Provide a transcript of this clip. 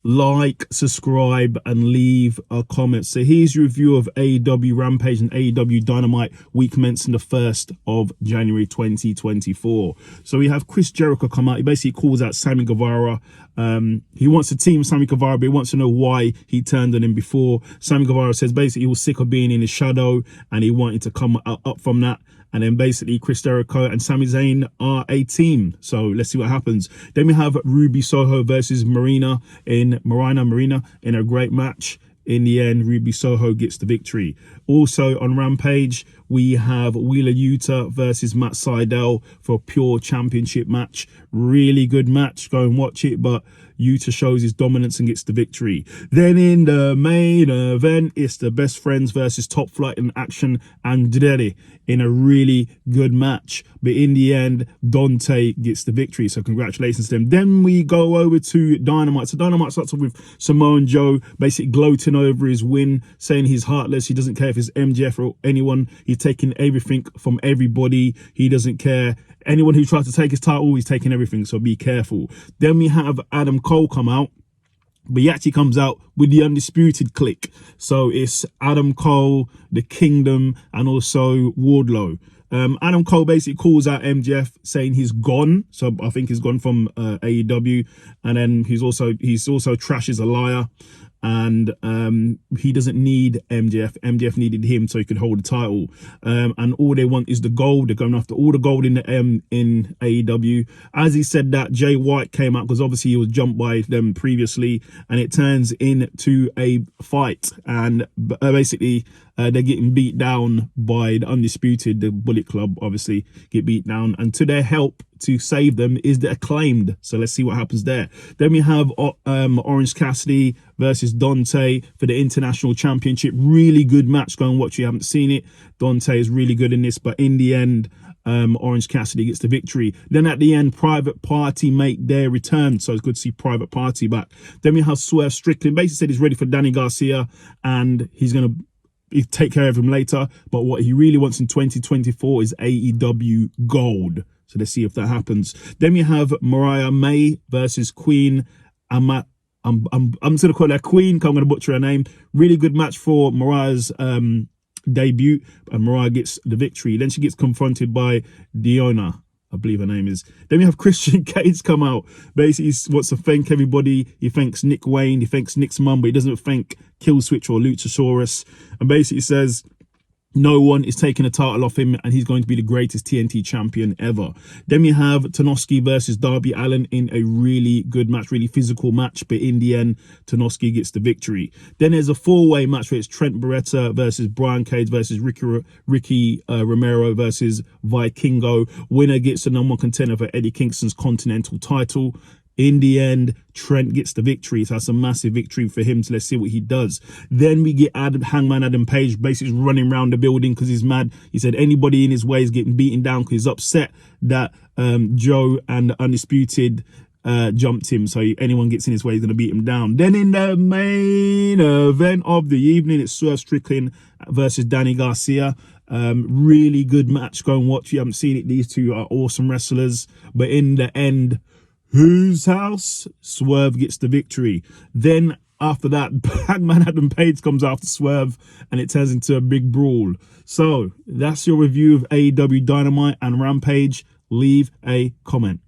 like, subscribe, and leave a comment. So here's your review of AEW Rampage and AEW Dynamite week commencing the 1st of January 2024. So we have Chris Jericho come out. He basically calls out Sammy Guevara. He wants to team Sammy Guevara, but he wants to know why he turned on him before. Sammy Guevara says basically he was sick of being in his shadow and he wanted to come up from that. And then basically Chris Jericho and Sami Zayn are a team. So let's see what happens. Then we have Ruby Soho versus Marina in a great match. In the end, Ruby Soho gets the victory. Also on Rampage, we have Wheeler Yuta versus Matt Sydal for a pure championship match. Really good match. Go and watch it. But Yuta shows his dominance and gets the victory. Then in the main event, it's the Best Friends versus Top Flight in Action Andretti in a really good match. But in the end, Dante gets the victory. So congratulations to them. Then we go over to Dynamite. So Dynamite starts off with Samoa Joe basically gloating over his win, saying he's heartless. He doesn't care if it's MJF or anyone. He's taking everything from everybody. He doesn't care. Anyone who tries to take his title, he's taking everything, so be careful. Then we have Adam Cole come out, but he actually comes out with the Undisputed Clique. So it's Adam Cole, The Kingdom, and also Wardlow. Adam Cole basically calls out MJF, saying he's gone. So I think he's gone from AEW, and then he's also trashes a liar. And he doesn't need MJF. MJF needed him so he could hold the title. And all they want is the gold. They're going after all the gold in the in AEW. As he said that, Jay White came out because obviously he was jumped by them previously, and it turns into a fight. And basically they're getting beat down by the Undisputed. The Bullet Club obviously get beat down, and to their help to save them is the Acclaimed. So let's see what happens there. Then we have Orange Cassidy versus Dante for the International Championship. Really good match. Go and watch. You haven't seen it. Dante is really good in this, but in the end, Orange Cassidy gets the victory. Then at the end, Private Party make their return. So it's good to see Private Party back. Then we have Swerve Strickland. Basically said he's ready for Danny Garcia and he's going to take care of him later. But what he really wants in 2024 is AEW Gold. So let's see if that happens. Then we have Mariah May versus Queen. I'm just gonna call her Queen because I'm gonna butcher her name. Really good match for Mariah's debut, and Mariah gets the victory. Then she gets confronted by Diona, I believe her name is. Then we have Christian Cage come out. Basically, he wants to thank everybody. He thanks Nick Wayne. He thanks Nick's mum, but he doesn't thank Killswitch or Luchasaurus. And basically says no one is taking a title off him, and he's going to be the greatest TNT champion ever. Then we have Tanoski versus Darby Allin in a really good match, really physical match, but in the end, Tanoski gets the victory. Then there's a four-way match where it's Trent Beretta versus Brian Cage versus Ricky Romero versus Vikingo. Winner gets the #1 contender for Eddie Kingston's Continental title. In the end, Trent gets the victory. So that's a massive victory for him. So let's see what he does. Then we get Hangman Adam Page basically running around the building because he's mad. He said anybody in his way is getting beaten down because he's upset that Joe and the Undisputed jumped him. So anyone gets in his way is going to beat him down. Then in the main event of the evening, it's Swerve Strickland versus Danny Garcia. Really good match. Go and watch. If you haven't seen it, these two are awesome wrestlers. But in the end, whose house? Swerve gets the victory. Then after that, Hangman Adam Page comes after Swerve, and it turns into a big brawl. So that's your review of AEW Dynamite and Rampage. Leave a comment.